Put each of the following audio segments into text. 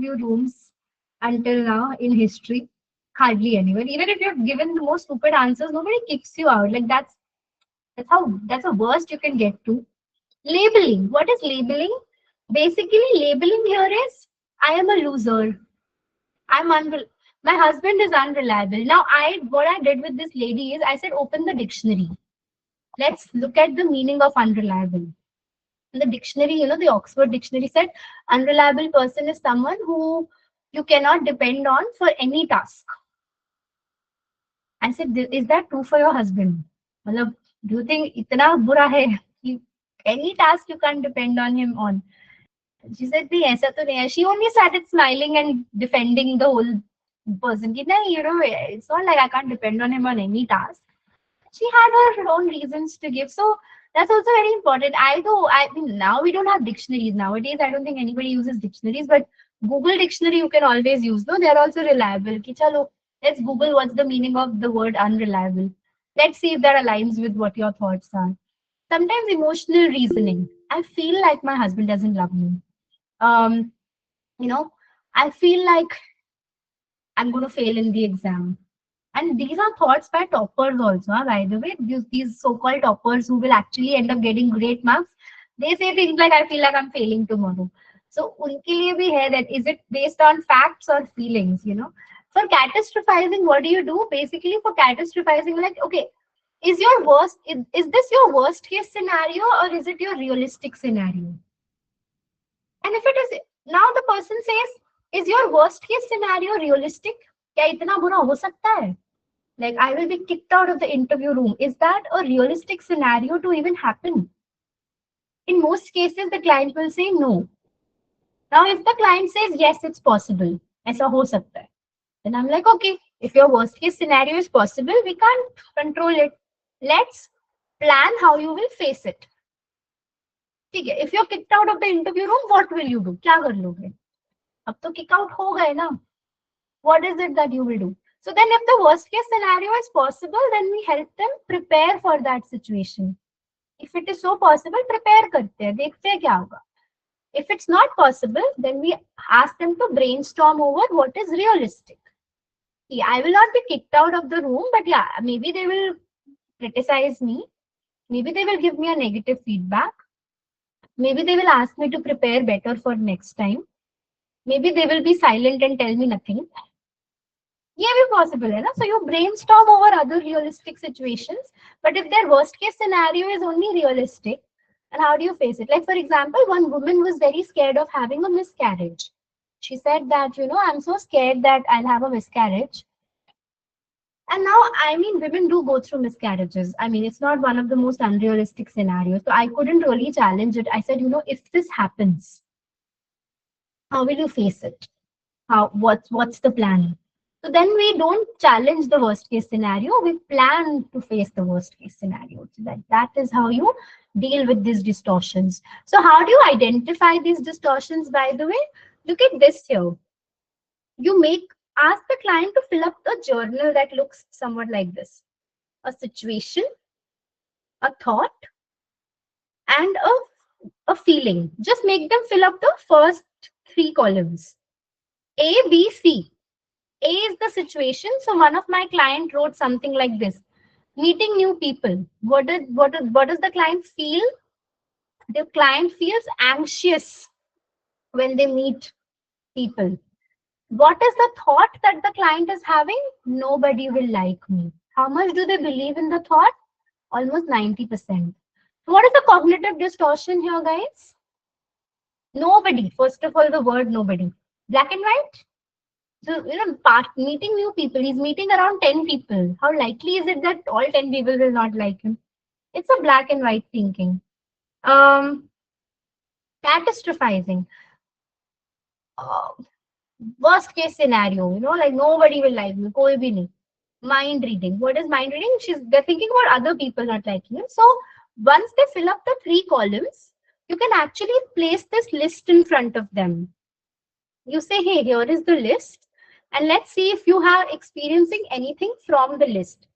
interview rooms until now in history? Hardly anyone. Even if you've given the most stupid answers, nobody kicks you out. Like that's the worst you can get to. Labeling. What is labeling? Basically, labeling here is I am a loser. I'm unreliable. My husband is unreliable. Now, what I did with this lady is I said, open the dictionary. Let's look at the meaning of unreliable. In the dictionary, the Oxford Dictionary said unreliable person is someone who you cannot depend on for any task. I said, is that true for your husband? Matlab, do you think itna bura hai? Any task you can't depend on him on? She said, "Nahi, aisa to nahi hai." She only started smiling and defending the whole person. Ki, "Nahi, it's not like I can't depend on him on any task." She had her own reasons to give. So that's also very important. I mean, now we don't have dictionaries. Nowadays, I don't think anybody uses dictionaries, but Google Dictionary you can always use. No, they're also reliable. Ki, chalo, let's Google what's the meaning of the word unreliable. Let's see if that aligns with what your thoughts are. Sometimes emotional reasoning. I feel like my husband doesn't love me. Um, you know, I feel like I'm going to fail in the exam. And these are thoughts by toppers also, by the way. These so-called toppers who will actually end up getting great marks, they say things like, I feel like I'm failing tomorrow. So, unke liye bhi hai that is it based on facts or feelings? For catastrophizing, what do? Basically, for catastrophizing, like, okay, is this your worst case scenario or is it your realistic scenario? And if it is, now the person says, is your worst case scenario realistic? क्या इतना बुरा हो सकता है? Like, I will be kicked out of the interview room. Is that a realistic scenario to even happen? In most cases, the client will say no. Now, if the client says yes, it's possible, ऐसा हो सकता है, then I'm like, okay, if your worst case scenario is possible, we can't control it. Let's plan how you will face it. ठीक है, if you're kicked out of the interview room, what will you do? क्या कर लोगे? अब तो kick out हो गए ना. What is it that you will do? So then if the worst case scenario is possible, then we help them prepare for that situation. If it is so possible, prepare करते हैं, देखते हैं क्या होगा. If it's not possible, then we ask them to brainstorm over what is realistic. Yeah, I will not be kicked out of the room, but yeah, maybe they will criticize me. Maybe they will give me a negative feedback. Maybe they will ask me to prepare better for next time. Maybe they will be silent and tell me nothing. ये भी possible है ना? So you brainstorm over other realistic situations, but if their worst case scenario is only realistic, and how do you face it? Like, for example, one woman was very scared of having a miscarriage. She said that, I'm so scared that I'll have a miscarriage. And now, I mean, women do go through miscarriages. I mean, it's not one of the most unrealistic scenarios. So I couldn't really challenge it. I said, if this happens, how will you face it? What's the plan? So then we don't challenge the worst case scenario. We plan to face the worst case scenario. So that is how you deal with these distortions. So how do you identify these distortions, by the way? Look at this here. Ask the client to fill up the journal that looks somewhat like this. A situation, a thought, and a feeling. Just make them fill up the first 3 columns. A, B, C. A is the situation. So one of my client wrote something like this: meeting new people. What does the client feel? The client feels anxious when they meet people. What is the thought that the client is having? Nobody will like me. How much do they believe in the thought? Almost 90%. What is the cognitive distortion here, guys? Nobody. First of all, the word nobody. Black and white? So, meeting new people, he's meeting around 10 people. How likely is it that all 10 people will not like him? It's a black and white thinking. Catastrophizing. Worst case scenario, like nobody will like me. Koi bhi nahi. Mind reading. What is mind reading? They're thinking about other people not liking him. So once they fill up the 3 columns, you can actually place this list in front of them. You say, hey, here is the list. And let's see if you are experiencing anything from the list.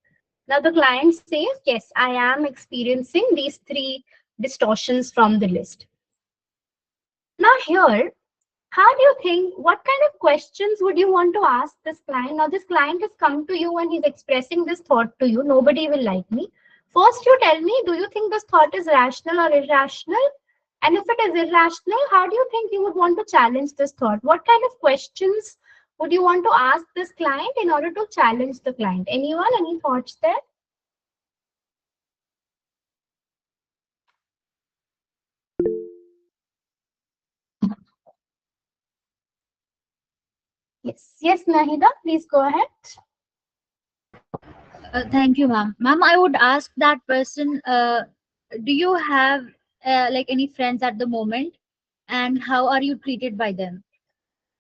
Now the client says, yes, I am experiencing these 3 distortions from the list. Now here, How do you think, what kind of questions would you want to ask this client? Now, this client has come to you and he's expressing this thought to you. Nobody will like me. First, you tell me, do you think this thought is rational or irrational? And if it is irrational, how do you think you would want to challenge this thought? What kind of questions would you want to ask this client in order to challenge the client? Anyone? Any thoughts there? Yes. Yes, Nahida, please go ahead. Thank you, ma'am. Ma'am, I would ask that person, do you have like any friends at the moment, and how are you treated by them?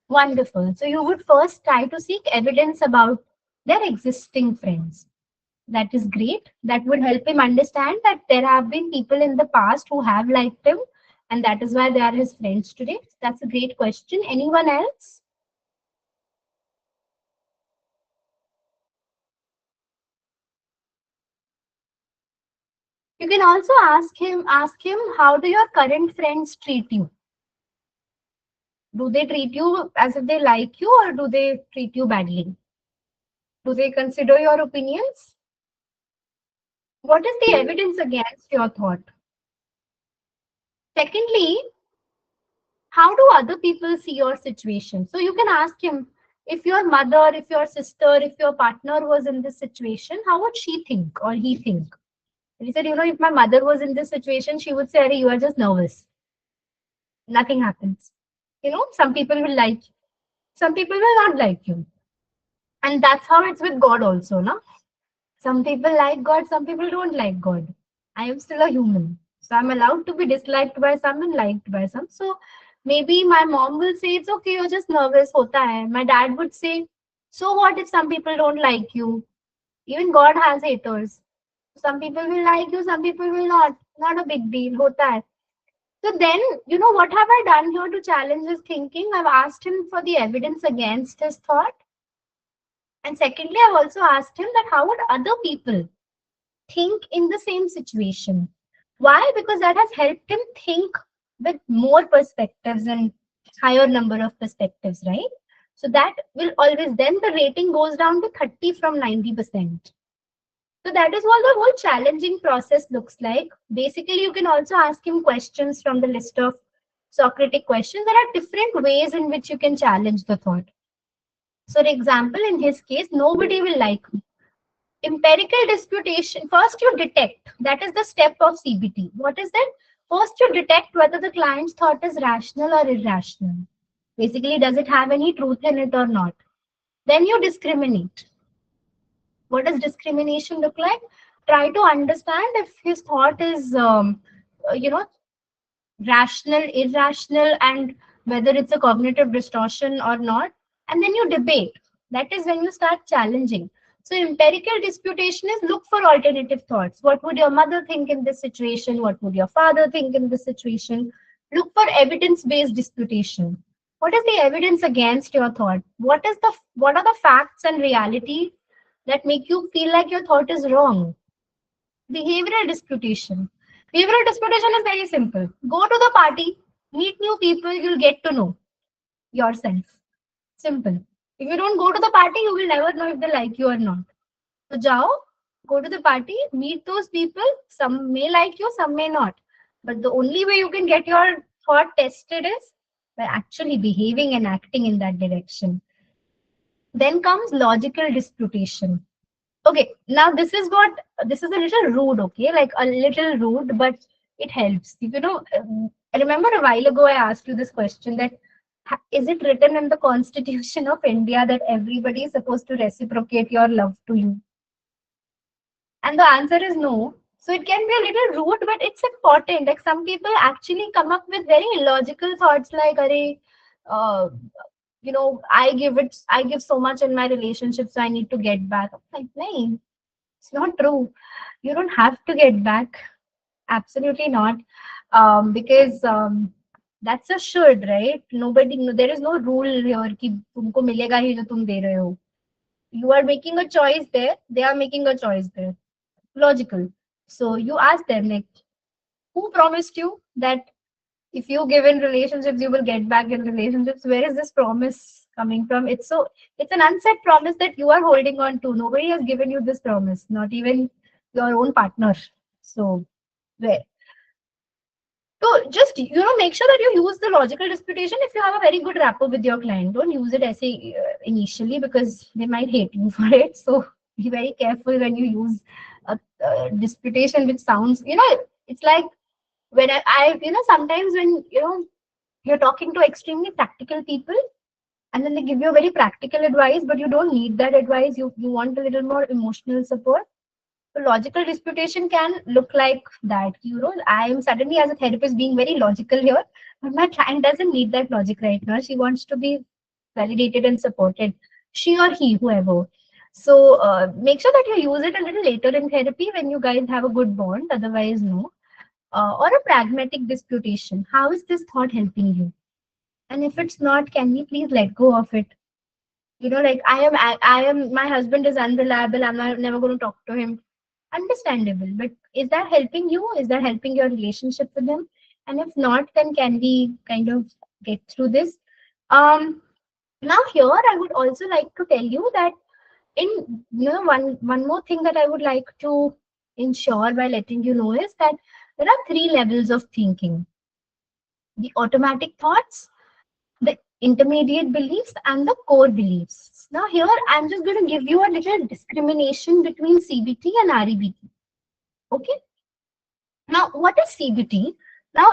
Wonderful. So you would first try to seek evidence about their existing friends. That is great. That would help him understand that there have been people in the past who have liked him, and that is why they are his friends today. That's a great question. Anyone else? You can also ask him, how do your current friends treat you? Do they treat you as if they like you, or do they treat you badly? Do they consider your opinions? What is the evidence against your thought? Secondly, how do other people see your situation? So you can ask him, if your mother, if your sister, if your partner was in this situation, how would she think or he think? And he said, if my mother was in this situation, she would say, "Arey, you are just nervous. Nothing happens." Some people will like you, some people will not like you. And that's how it's with God also, no? Some people like God, some people don't like God. I am still a human. So I'm allowed to be disliked by some and liked by some. So maybe my mom will say, it's okay, you're just nervous, hota hai. My dad would say, so what if some people don't like you? Even God has haters. Some people will like you, some people will not. Not a big deal, hota hai. So then, what have I done here to challenge his thinking? I've asked him for the evidence against his thought. And secondly, I've also asked him that how would other people think in the same situation? Why? Because that has helped him think with more perspectives and higher number of perspectives, right? So that will always, then the rating goes down to 30 from 90%. So that is what the whole challenging process looks like. Basically, you can also ask him questions from the list of Socratic questions. There are different ways in which you can challenge the thought. So, for example, in his case, nobody will like me. Empirical disputation, first you detect, that is the step of CBT. What is that? First you detect whether the client's thought is rational or irrational. Basically, does it have any truth in it or not? Then you discriminate. What does discrimination look like? Try to understand if his thought is you know rational, irrational, and whether it's a cognitive distortion or not. And then you debate. That is when you start challenging. So, empirical disputation is look for alternative thoughts. What would your mother think in this situation? What would your father think in this situation? Look for evidence based disputation. What is the evidence against your thought? What are the facts and reality that make you feel like your thought is wrong? Behavioral disputation. Behavioral disputation is very simple. Go to the party, meet new people, you'll get to know yourself. Simple. If you don't go to the party, you will never know if they like you or not. So, jao, go to the party, meet those people. Some may like you, some may not. But the only way you can get your thought tested is by actually behaving and acting in that direction. Then comes logical disputation. Okay, now this is a little rude, okay, like a little rude, but it helps. I remember a while ago I asked you this question that is it written in the Constitution of India that everybody is supposed to reciprocate your love to you? And the answer is no. So it can be a little rude, but it's important. Like some people actually come up with very illogical thoughts like, "Arey, uh, I give so much in my relationship, so I need to get back." I'm like, "No, it's not true. You don't have to get back. Absolutely not. Because that's a should, right? There is no rule here कि तुमको मिलेगा ही जो तुम दे रहे हो. You are making a choice there. They are making a choice there. Logical. So you ask them like, who promised you that if you give in relationships, you will get back in relationships. Where is this promise coming from? It's an unsaid promise that you are holding on to. Nobody has given you this promise, not even your own partner. So where? So just make sure that you use the logical disputation if you have a very good rapport with your client. Don't use it as initially because they might hate you for it. So be very careful when you use a disputation which sounds it's like when I sometimes when you're talking to extremely practical people and then they give you a very practical advice, but you don't need that advice. You want a little more emotional support. So logical disputation can look like that. I am suddenly as a therapist being very logical here, but my client doesn't need that logic right now. She wants to be validated and supported, she or he, whoever. So make sure that you use it a little later in therapy when you guys have a good bond. Otherwise, no. Or a pragmatic disputation. How is this thought helping you? And if it's not, can we please let go of it? Like I am. My husband is unreliable. Never going to talk to him. Understandable, but is that helping you? Is that helping your relationship with him? And if not, then can we kind of get through this? Now here I would also like to tell you that one more thing that I would like to ensure by letting you know is that there are three levels of thinking: the automatic thoughts, the intermediate beliefs, and the core beliefs. Now here I'm just going to give you a little discrimination between CBT and REBT. Okay. Now, what is CBT? Now,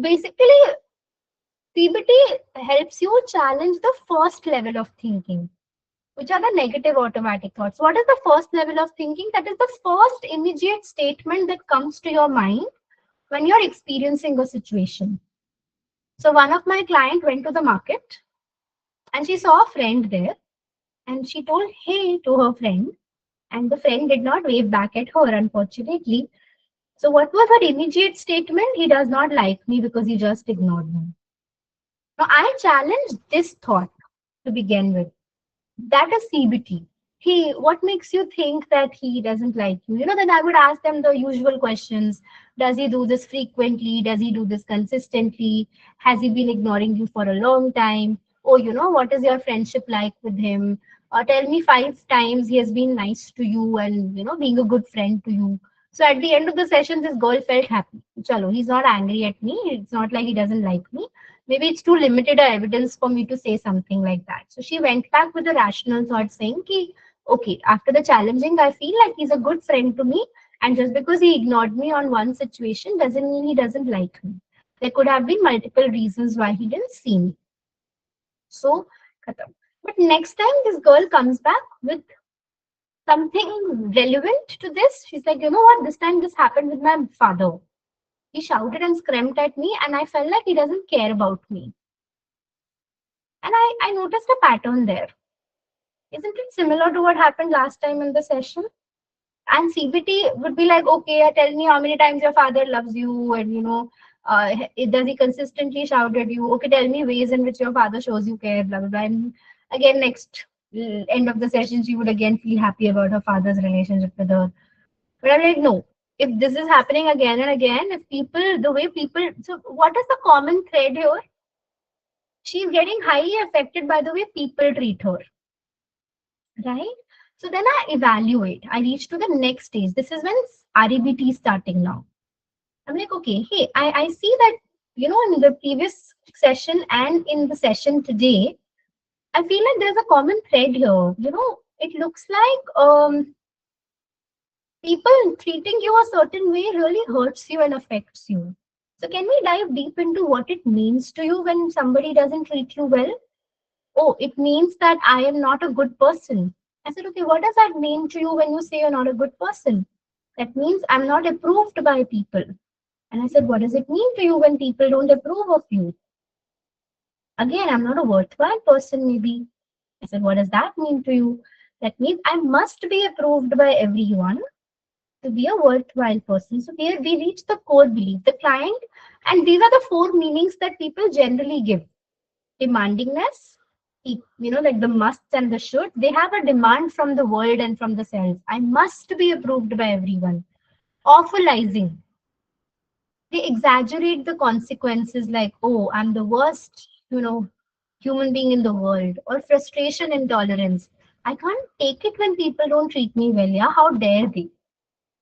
basically, CBT helps you challenge the first level of thinking, which are the negative automatic thoughts. What is the first level of thinking? That is the first immediate statement that comes to your mind when you're experiencing a situation. So, one of my clients went to the market and she saw a friend there and she told hey to her friend, and the friend did not wave back at her, unfortunately. So what was her immediate statement? He does not like me because he just ignored me. Now I challenged this thought to begin with. That is CBT. What makes you think that he doesn't like you? Then I would ask them the usual questions. Does he do this frequently? Does he do this consistently? Has he been ignoring you for a long time? Oh, what is your friendship like with him? Or tell me 5 times he has been nice to you and, being a good friend to you. So at the end of the session, this girl felt happy. Chalo, he's not angry at me. It's not like he doesn't like me. Maybe it's too limited evidence for me to say something like that. So she went back with a rational thought saying, ki, okay, after the challenging, I feel like he's a good friend to me. And just because he ignored me on one situation doesn't mean he doesn't like me. There could have been multiple reasons why he didn't see me. So, khatam. But next time this girl comes back with something relevant to this, she's like, you know what, this time this happened with my father. He shouted and screamed at me, and I felt like he doesn't care about me. And I noticed a pattern there. Isn't it similar to what happened last time in the session? And CBT would be like, okay, tell me how many times your father loves you, and does he consistently shout at you? Okay, tell me ways in which your father shows you care, blah blah blah. And again, next end of the session, she would again feel happy about her father's relationship with her. But I'm like, no. If this is happening again and again, so what is the common thread here? She's getting highly affected by the way people treat her, right? So then I evaluate. I reach to the next stage. This is when REBT is starting now. I'm like, okay, hey, I see that, in the previous session and in the session today, I feel like there's a common thread here. It looks like people treating you a certain way really hurts you and affects you. So can we dive deep into what it means to you when somebody doesn't treat you well? Oh, it means that I am not a good person. I said, okay, what does that mean to you when you say you're not a good person? That means I'm not approved by people. And I said, what does it mean to you when people don't approve of you? Again, I'm not a worthwhile person, maybe. I said, what does that mean to you? That means I must be approved by everyone to be a worthwhile person. So here we reach the core belief, the client, and these are the 4 meanings that people generally give. Demandingness, like the musts and the should, they have a demand from the world and from the self. I must be approved by everyone. Awfulizing. They exaggerate the consequences, like, oh, I'm the worst, human being in the world, or frustration intolerance. I can't take it when people don't treat me well. Yeah, how dare they?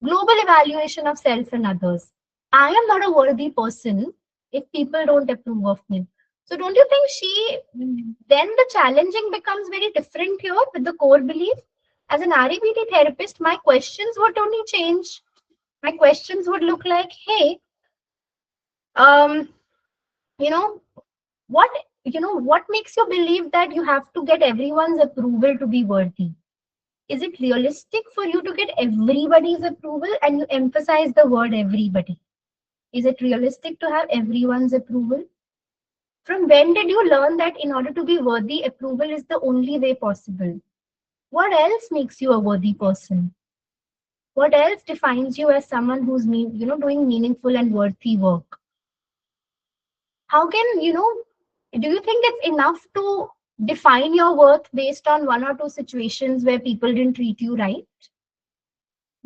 Global evaluation of self and others. I am not a worthy person if people don't approve of me. So don't you think then the challenging becomes very different here with the core belief? As an REBT therapist, my questions would only change. My questions would look like, hey, um, you know, what what makes you believe that you have to get everyone's approval to be worthy? Is it realistic for you to get everybody's approval? And you emphasize the word everybody. Is it realistic to have everyone's approval? From when did you learn that in order to be worthy, approval is the only way possible? What else makes you a worthy person? What else defines you as someone who's doing meaningful and worthy work? How can, do you think it's enough to define your worth based on one or two situations where people didn't treat you right?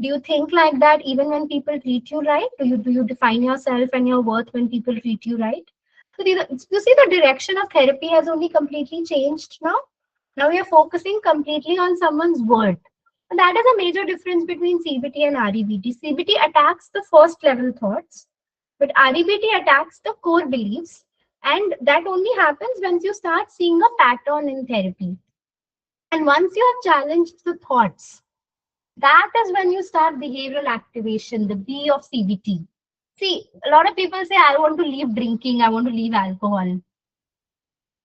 Do you think like that even when people treat you right? Do you define yourself and your worth when people treat you right? So you see, the direction of therapy has only completely changed now. Now we are focusing completely on someone's worth. And that is a major difference between CBT and REBT. CBT attacks the first level thoughts, but REBT attacks the core beliefs. And that only happens once you start seeing a pattern in therapy. And once you have challenged the thoughts, that is when you start behavioral activation, the B of CBT. See, a lot of people say, I want to leave drinking, I want to leave alcohol.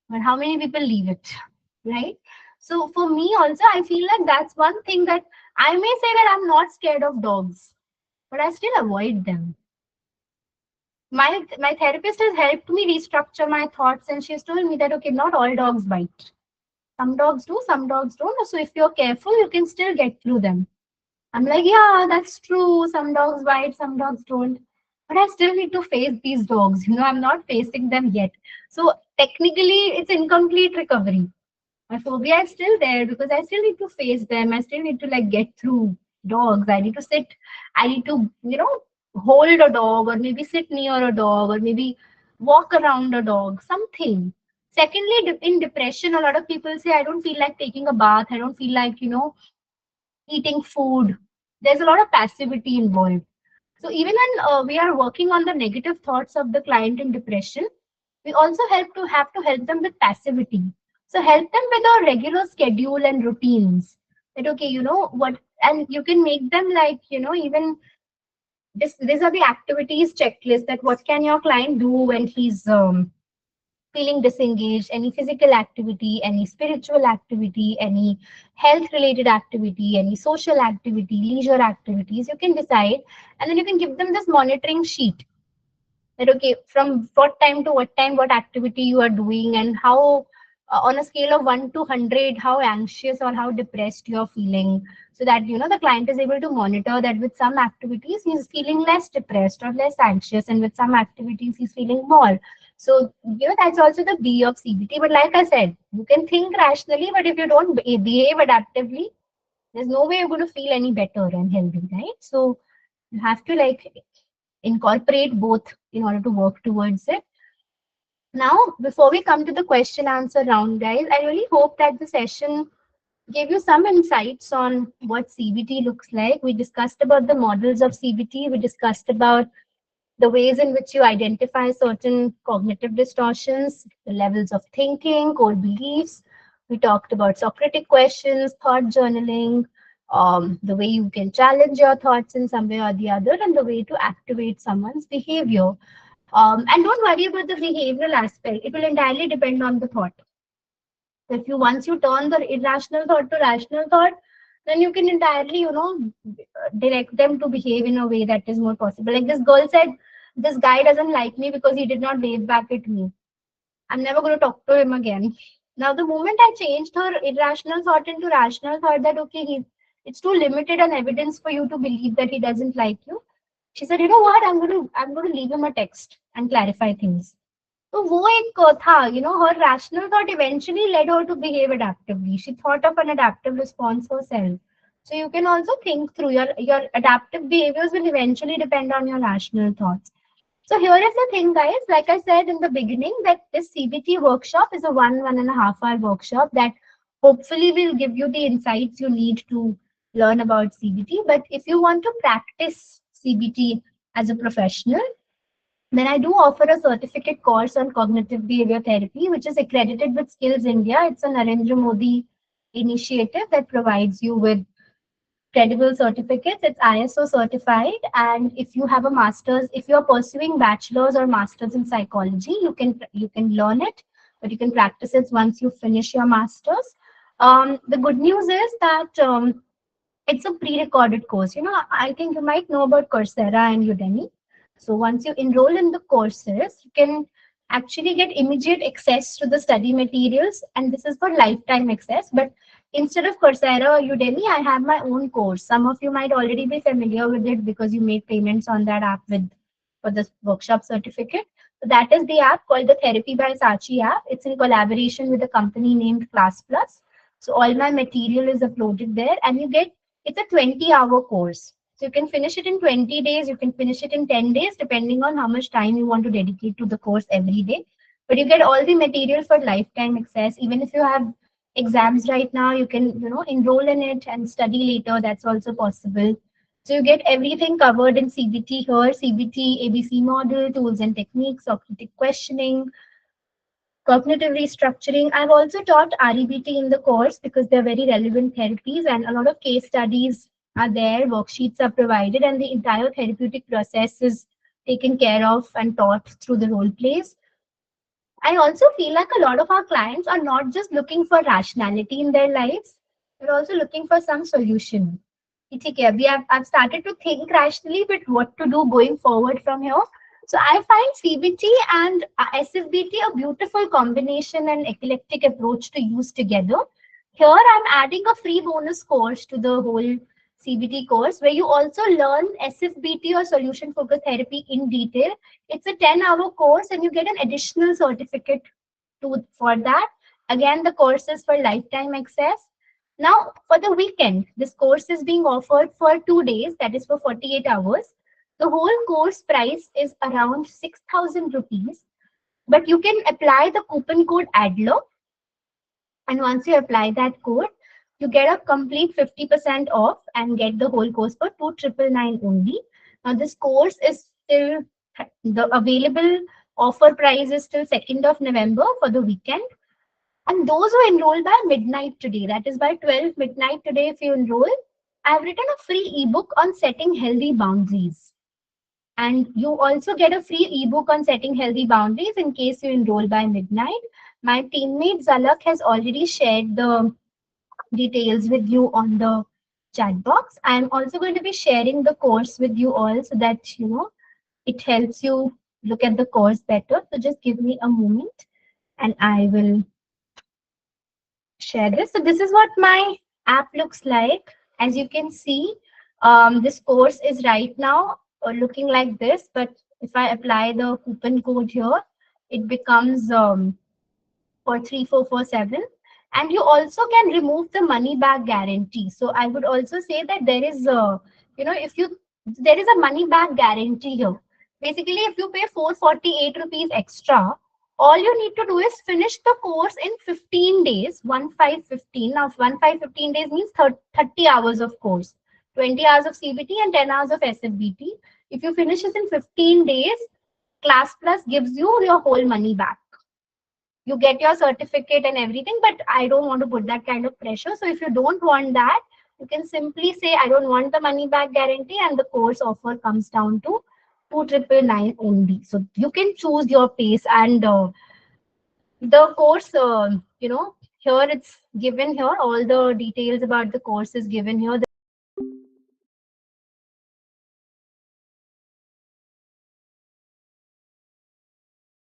But how many people leave it? Right? So for me also, I feel like that's one thing that I may say that I'm not scared of dogs, but I still avoid them. My therapist has helped me restructure my thoughts, and she's told me that, okay, not all dogs bite. Some dogs do, some dogs don't. So if you're careful, you can still get through them. I'm like, yeah, that's true. Some dogs bite, some dogs don't. But I still need to face these dogs. I'm not facing them yet. So technically, it's incomplete recovery. My phobia is still there because I still need to face them. I still need to like get through dogs. I need to sit. I need to, hold a dog, or maybe sit near a dog, or maybe walk around a dog, something. Secondly, in depression, a lot of people say, I don't feel like taking a bath. I don't feel like, eating food. There's a lot of passivity involved. So even when we are working on the negative thoughts of the client in depression, we also have to help them with passivity. So help them with a regular schedule and routines. That, okay, what, and you can make them like, even these are the activities checklist, that what can your client do when he's feeling disengaged, any physical activity, any spiritual activity, any health related activity, any social activity, leisure activities, you can decide. And then you can give them this monitoring sheet, that, okay, from what time to what time, what activity you are doing, and how, on a scale of 1 to 100, how anxious or how depressed you are feeling, so that the client is able to monitor that with some activities he's feeling less depressed or less anxious, and with some activities he's feeling more. So that's also the B of CBT. But like I said, you can think rationally, but if you don't behave adaptively, there's no way you're going to feel any better and healthy, right? So you have to like incorporate both in order to work towards it. Now, before we come to the question answer round, guys, I really hope that the session gave you some insights on what CBT looks like. We discussed about the models of CBT. We discussed about the ways in which you identify certain cognitive distortions, the levels of thinking, core beliefs. We talked about Socratic questions, thought journaling, the way you can challenge your thoughts in some way or the other, and the way to activate someone's behavior. And don't worry about the behavioral aspect. It will entirely depend on the thought. If you once you turn the irrational thought to rational thought, then you can entirely, direct them to behave in a way that is more possible. Like this girl said, this guy doesn't like me because he did not wave back at me. I'm never going to talk to him again. Now, the moment I changed her irrational thought into rational thought, that, okay, it's too limited an evidence for you to believe that he doesn't like you. She said, you know what? I'm going to leave him a text and clarify things. तो वो एक था, her rational thought eventually led her to behave adaptively. She thought of an adaptive response herself. So you can also think through your adaptive behaviors will eventually depend on your rational thoughts. So here is the thing, guys. Like I said in the beginning, that this CBT workshop is a 1.5 hour workshop that hopefully will give you the insights you need to learn about CBT. But if you want to practice CBT as a professional, then I do offer a certificate course on cognitive behavior therapy, which is accredited with Skills India. It's a Narendra Modi initiative that provides you with credible certificates. It's ISO certified. And if you have a master's, if you're pursuing bachelor's or master's in psychology, you can learn it, but you can practice it once you finish your master's. The good news is that it's a pre-recorded course. I think you might know about Coursera and Udemy. So once you enroll in the courses, you can actually get immediate access to the study materials, and this is for lifetime access. But instead of Coursera or Udemy, I have my own course. Some of you might already be familiar with it because you made payments on that app for the workshop certificate. So that is the app called the Therapy by Sachi app. It's in collaboration with a company named Class Plus. So all my material is uploaded there, and it's a 20-hour course. So you can finish it in 20 days, you can finish it in 10 days, depending on how much time you want to dedicate to the course every day. But you get all the material for lifetime access. Even if you have exams right now, you can enroll in it and study later. That's also possible. So you get everything covered in CBT here: CBT, ABC model, tools and techniques, Socratic questioning, cognitive restructuring. I've also taught REBT in the course because they're very relevant therapies, and a lot of case studies are there, worksheets are provided, and the entire therapeutic process is taken care of and taught through the role plays. I also feel like a lot of our clients are not just looking for rationality in their lives, they're also looking for some solution. Okay, I've started to think rationally, but what to do going forward from here. So I find CBT and SFBT a beautiful combination and eclectic approach to use together. Here I'm adding a free bonus course to the whole CBT course where you also learn SFBT or solution focused therapy in detail. It's a 10-hour course and you get an additional certificate for that. Again, the course is for lifetime access. Now, for the weekend, this course is being offered for 2 days, that is for 48 hours. The whole course price is around 6,000 rupees, but you can apply the coupon code ADLER. And once you apply that code, you get a complete 50% off and get the whole course for 2,999 only. Now, this course is still, the available offer price is till 2nd of November for the weekend. And those who enroll by midnight today, that is by 12 midnight today, if you enroll, I've written a free ebook on setting healthy boundaries. And you also get a free ebook on setting healthy boundaries in case you enroll by midnight. My teammate Zalak has already shared the details with you on the chat box. I'm also going to be sharing the course with you all so that, it helps you look at the course better. So just give me a moment and I will share this. So this is what my app looks like. As you can see, this course is right now looking like this, but if I apply the coupon code here, it becomes for 3447. And you also can remove the money back guarantee. So I would also say that there is there is a money back guarantee here. Basically, if you pay 448 rupees extra, all you need to do is finish the course in 15 days, 1515. Now, 1515 days means 30 hours of course, 20 hours of CBT and 10 hours of SFBT. If you finish it in 15 days, Class Plus gives you your whole money back. You get your certificate and everything, but I don't want to put that kind of pressure. So if you don't want that, you can simply say, I don't want the money back guarantee, and the course offer comes down to 2,999 only. So you can choose your pace, and the course, here it's given here, all the details about the course is given here.